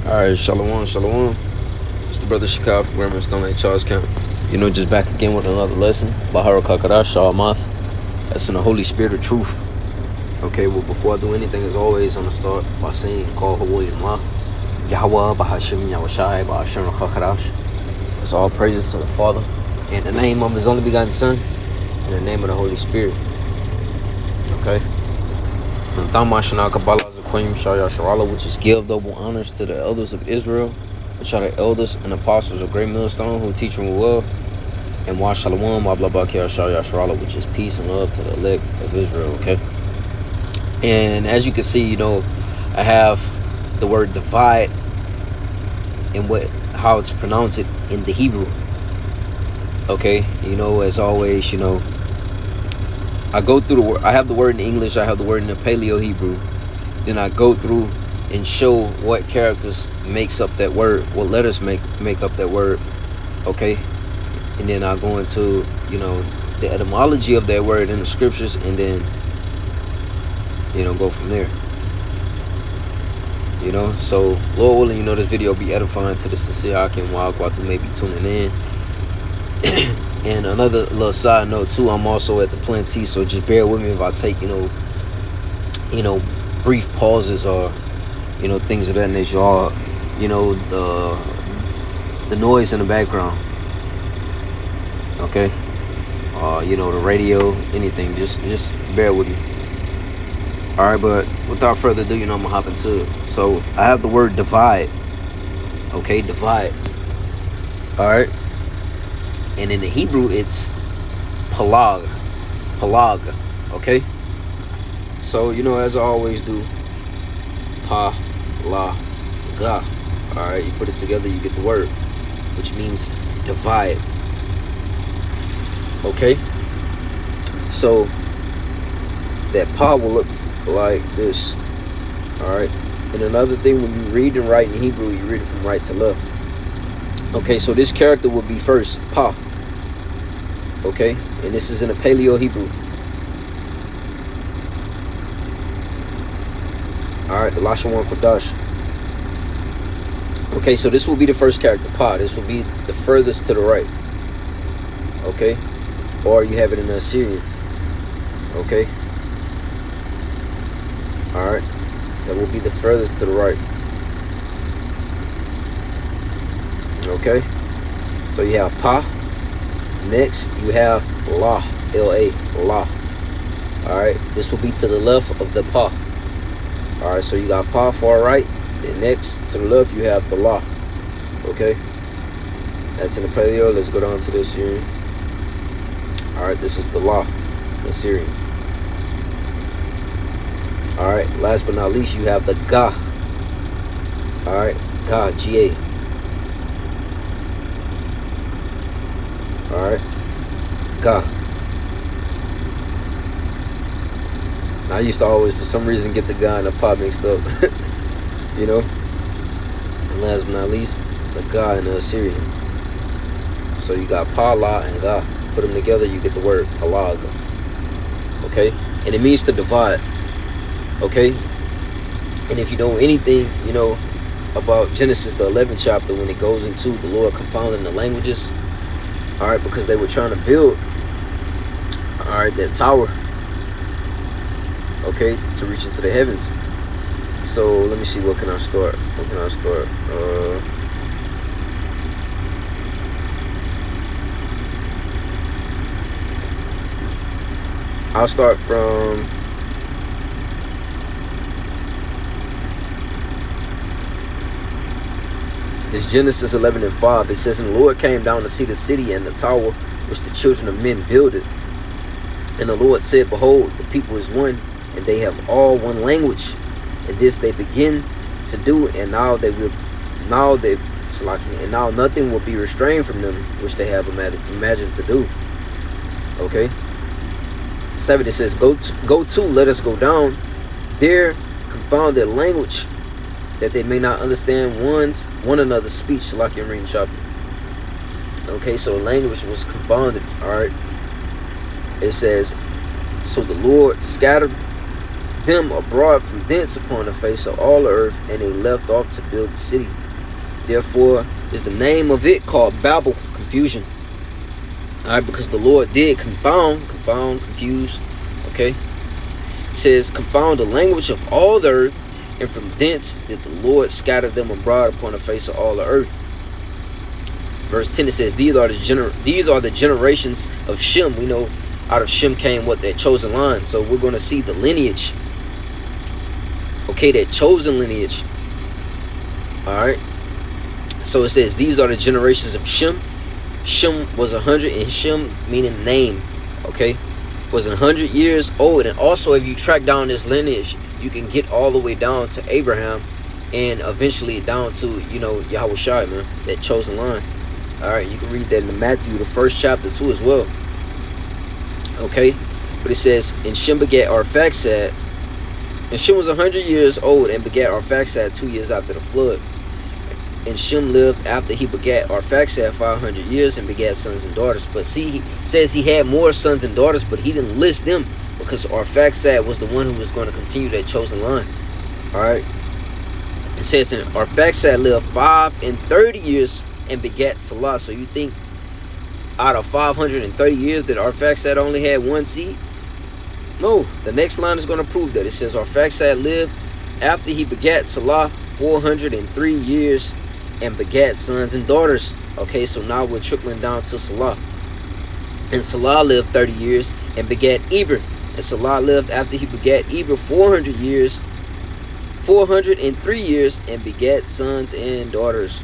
Alright, shalom, shalom. It's the brother Shakaf from Grammar Stone Lake Charles County. Just back again with another lesson. Bahara Kakadash Shawamath. That's in the Holy Spirit of Truth. Okay, well, before I do anything, as always, I'm going to start by saying, Call Hawaii Ma. Yahweh, Bahashim, Yahushai, Bahashim Kakadash. That's all praises to the Father. In the name of His only begotten Son. In the name of the Holy Spirit. Okay? Which is give double honors to the elders of Israel, which are the elders and apostles of Great Millstone, who teach them well. And wa shalom, which is peace and love to the elect of Israel. Okay. And as you can see, I have the word divide and how it's pronounced it in the Hebrew. Okay. As always, I go through the word. I have the word in English. I have the word in the Paleo Hebrew. Then I go through and show what characters makes up that word, what letters make up that word. Okay, and then I go into the etymology of that word in the scriptures, and then go from there. So Lord willing, this video will be edifying to the sincere Akim Wagwat who may be tuning in. And another little side note too, I'm also at the Plantee, so just bear with me if I take brief pauses or things of that nature, or the noise in the background. Okay, the radio, anything, just bear with me. All right, but without further ado, I'm gonna hop into it. So I have the word divide. Okay, divide. All right. And in the Hebrew, it's PALAG. Okay? So, as I always do, PALAG. Alright, you put it together, you get the word, which means divide. Okay? So, that pa will look like this. Alright? And another thing, when you read and write in Hebrew, you read it from right to left. Okay, so this character will be first, pa. Okay, and this is in the Paleo Hebrew. Alright, the Lashawan Kodash. Okay, so this will be the first character, pa. This will be the furthest to the right. Okay, or you have it in the Assyrian. Okay, alright, that will be the furthest to the right. Okay, so you have pa. Next, you have la, L-A, la. Alright, this will be to the left of the pa. Alright, so you got pa far right. Then next, to the left, you have the la. Okay, that's in the Paleo. Let's go down to the Assyrian. Alright, this is the la, the Assyrian. Alright, last but not least, you have the ga. Alright, ga, G-A. Alright, Ga. I used to always, for some reason, get the Ga and the Pa mixed up. And last but not least, the Ga and the Assyrian. So you got Pa, La, and Ga. Put them together, you get the word Palag. Okay? And it means to divide. Okay? And if you know anything, about Genesis, the 11th chapter, when it goes into the Lord confounding the languages. Alright, because they were trying to build, that tower, okay, to reach into the heavens. So let me see, what can I start? I'll start from it's Genesis 11:5. It says, and the Lord came down to see the city and the tower which the children of men builded. And the Lord said, behold, the people is one, and they have all one language. And this they begin to do, and now nothing will be restrained from them, which they have imagined to do. Okay. 7, it says, go to, let us go down there, confound their language, that they may not understand one another's speech, like you're reading shopping. Okay, so the language was confounded. All right, it says, so the Lord scattered them abroad from thence upon the face of all the earth, and they left off to build the city. Therefore is the name of it called Babel, confusion. Alright, because the Lord did confuse. Okay. It says, confound the language of all the earth, and from thence did the Lord scatter them abroad upon the face of all the earth. Verse 10, it says, these are the generations of Shem. We know out of Shem came what? That chosen line. So we're going to see the lineage. Okay, that chosen lineage. Alright. So it says, these are the generations of Shem. Shem was 100, and Shem meaning name. Okay. Was 100 years old. And also, if you track down this lineage, you can get all the way down to Abraham, and eventually down to, you know, Yahweh Shai, man, that chosen line. All right, you can read that in Matthew, the 1st chapter too, as well. Okay, but it says, and Shem begat Arphaxad, and Shem was 100 years old and begat Arphaxad 2 years after the flood. And Shem lived after he begat Arphaxad 500 years and begat sons and daughters. But see, he says he had more sons and daughters, but he didn't list them, because Arphaxad was the one who was going to continue that chosen line. All right. It says, and Arphaxad lived 530 years and begat Salah. So you think out of 530 years that Arphaxad only had one seed? No, the next line is going to prove that. It says Arphaxad lived after he begat Salah 403 years and begat sons and daughters. Okay, so now we're trickling down to Salah. And Salah lived 30 years and begat Eber. And Salah lived after he begat Eber 403 years and begat sons and daughters.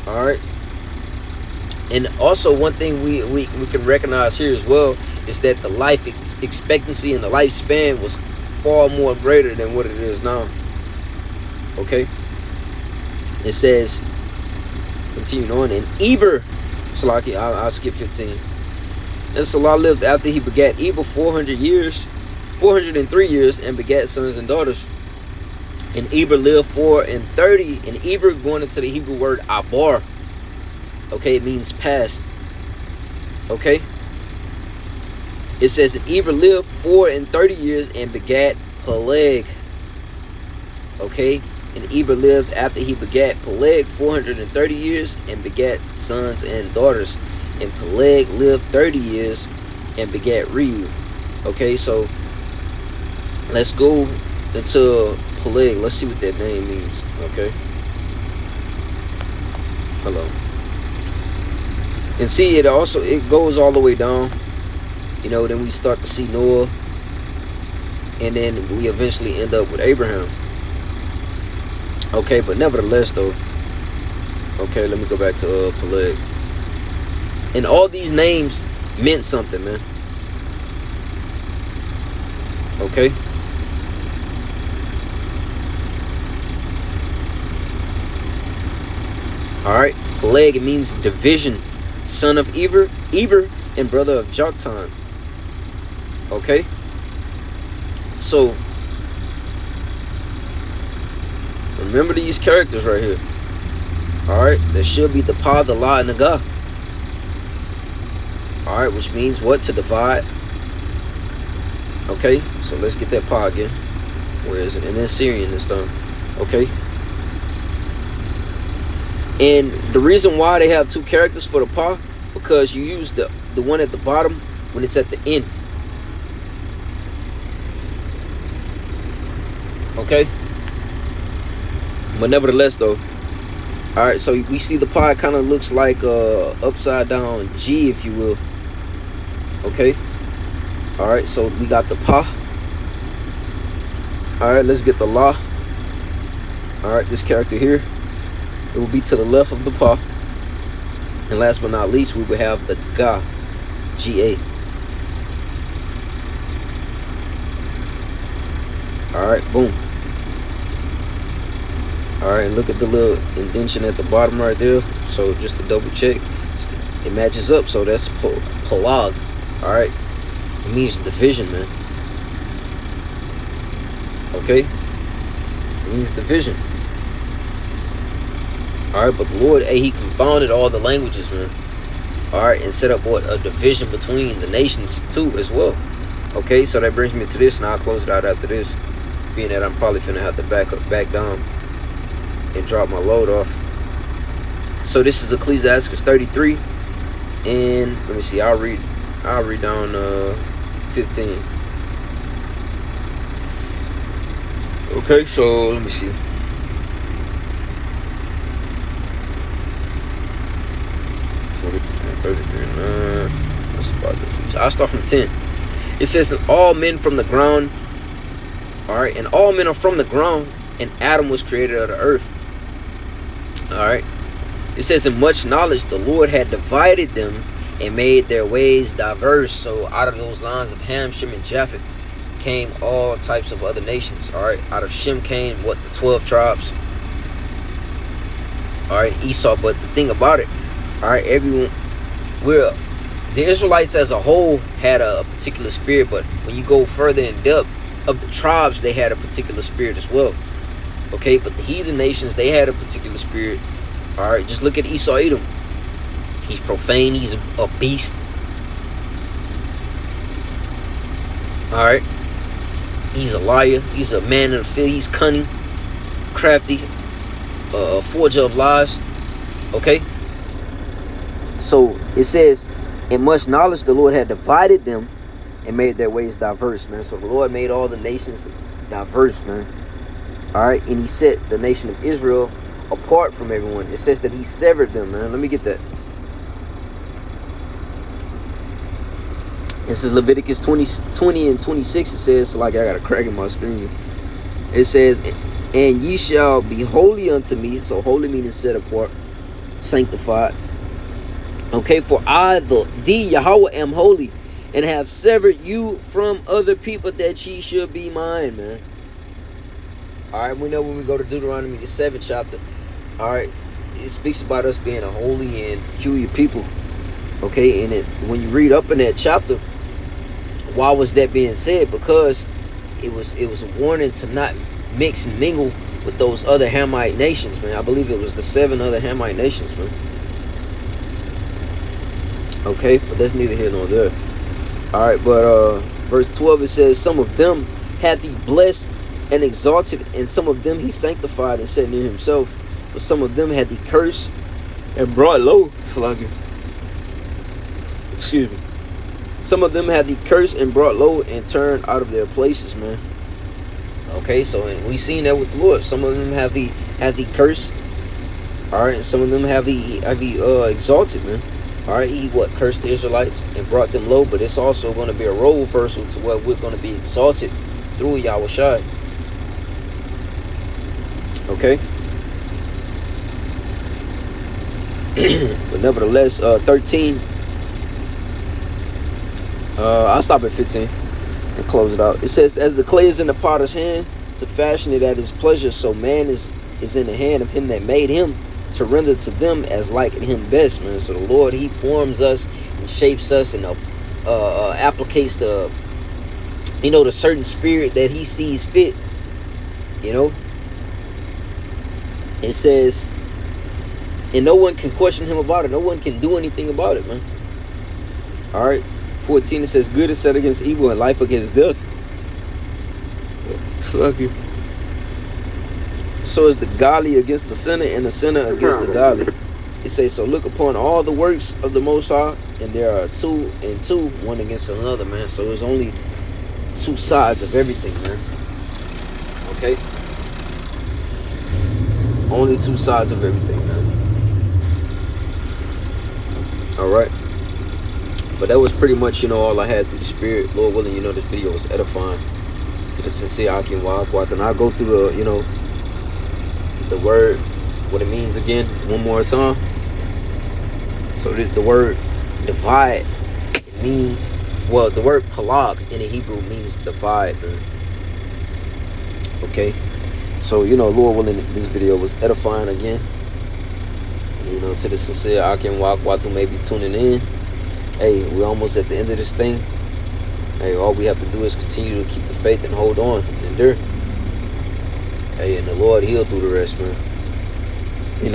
All right. And also one thing we can recognize here as well is that the life expectancy and the lifespan was far more greater than what it is now. Okay. It says, continuing on, and Eber, Salaki, I'll skip 15. And Salah lived after he begat Eber 403 years and begat sons and daughters. And Eber lived 430, and Eber, going into the Hebrew word abar, okay, it means past. Okay. It says, and Eber lived 430 years and begat Peleg. Okay. And Eber lived after he begat Peleg 430 years and begat sons and daughters. And Peleg lived 30 years and begat Reu. Okay, so let's go into Peleg. Let's see what that name means. Okay. Hello. And see, it goes all the way down. You know, then we start to see Noah. And then we eventually end up with Abraham. Okay, but nevertheless, though. Okay, let me go back to Peleg. And all these names meant something, man. Okay. Alright, Peleg, it means division. Son of Eber, and brother of Joktan. Okay. So, remember these characters right here. Alright, there should be the Pa, the La, and the Ga. Alright, which means what? To divide. Okay, so let's get that Pa again. Where is it? And then Syrian this time. Okay. And the reason why they have two characters for the Pa, because you use the one at the bottom when it's at the end. Okay. But nevertheless, though. Alright, so we see the Pa kind of looks like upside down G, if you will. Okay. Alright, so we got the Pa. Alright, let's get the La. Alright, this character here, it will be to the left of the Pa. And last but not least, we will have the Ga, G-A. Alright, boom. Alright, look at the little indentation at the bottom right there. So just to double check, it matches up. So that's PALAG. Alright, it means division, man. Okay, it means division. Alright, but the Lord, hey, he confounded all the languages, man. Alright, and set up what? A division between the nations too as well. Okay, so that brings me to this, and I'll close it out after this, being that I'm probably finna have to back down and drop my load off. So this is Ecclesiastes 33, and let me see, I'll read down 15. Okay, so let me see. 33, what's about this? I'll start from 10. It says, and all men from the ground, alright, and all men are from the ground, and Adam was created of the earth. Alright. It says, in much knowledge the Lord had divided them and made their ways diverse. So out of those lines of Ham, Shem, and Japheth came all types of other nations. Alright. Out of Shem came the 12 tribes. Alright, Esau. But the thing about it, alright, everyone, the Israelites as a whole had a particular spirit, but when you go further in depth of the tribes, they had a particular spirit as well. Okay, but the heathen nations, they had a particular spirit. Alright, just look at Esau Edom. He's profane, he's a beast. Alright. He's a liar, he's a man of the field, he's cunning, crafty, a forger of lies. Okay. So it says, in much knowledge the Lord had divided them and made their ways diverse, man. So the Lord made all the nations diverse, man. Alright, and he set the nation of Israel apart from everyone. It says that he severed them, man. Let me get that. This is Leviticus 20 and 26. It says, like I got a crack in my screen. It says, and ye shall be holy unto me. So holy meaning set apart, sanctified. Okay, for I, thee, Yahweh, am holy, and have severed you from other people, that ye should be mine, man. Alright, we know when we go to Deuteronomy, the 7th chapter, alright, it speaks about us being a holy and peculiar people. Okay, and when you read up in that chapter, why was that being said? Because it was a warning to not mix and mingle with those other Hamite nations, man. I believe it was the 7 other Hamite nations, man. Okay, but that's neither here nor there. Alright, but verse 12, it says, some of them hath he blessed and exalted, and some of them he sanctified and set near himself, but some of them hath he cursed and brought low. Excuse me. Some of them hath he cursed and brought low and turned out of their places, man. Okay, so and we seen that with the Lord. Some of them have he cursed, alright, and some of them have he exalted, man. Alright, he cursed the Israelites and brought them low, but it's also going to be a role reversal to where we're going to be exalted through Yahweh Shai. Okay. But nevertheless, 13. I'll stop at 15 and close it out. It says, as the clay is in the potter's hand to fashion it at his pleasure, so man is in the hand of him that made him, to render to them as like him best, man. So the Lord, he forms us and shapes us and applicates the certain spirit that he sees fit. It says, and no one can question him about it. No one can do anything about it, man. Alright. 14, it says, good is set against evil and life against death. Fuck you. So is the godly against the sinner, and the sinner against the godly. It says, so look upon all the works of the Most High, and there are two and two, one against another, man. So there's only two sides of everything, man. Okay? Only two sides of everything, man. Alright. But that was pretty much, all I had through the Spirit. Lord willing, this video was edifying to the sincere Akim Wa'akwat. And I'll go through the word, what it means again, one more time. So the word divide, it means, the word PALAG in the Hebrew means divide, man. Okay? So, Lord willing, this video was edifying again. To the sincere Akim Wa'akwat who may be tuning in. Hey, we're almost at the end of this thing. Hey, all we have to do is continue to keep the faith and hold on and endure. Hey, and the Lord, he'll do the rest, man.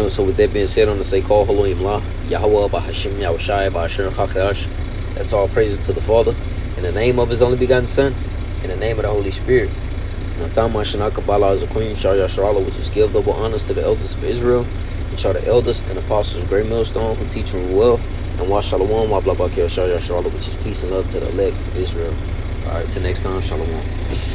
So with that being said, I'm going to say, call Haloim La, Yahweh, Bahashim, Yahushai, Bahashir, Chakrash. That's all praises to the Father. And in the name of his only begotten Son, in the name of the Holy Spirit. Nathama Shanakabala Zakuim Shah Yasharala, which is give double honors to the elders of Israel, which are the elders and apostles of great millstone who teach and well, and wash Shalom wa Blabakir Shah Yasharala, which is peace and love to the elect of Israel. Alright, till next time, Shalom.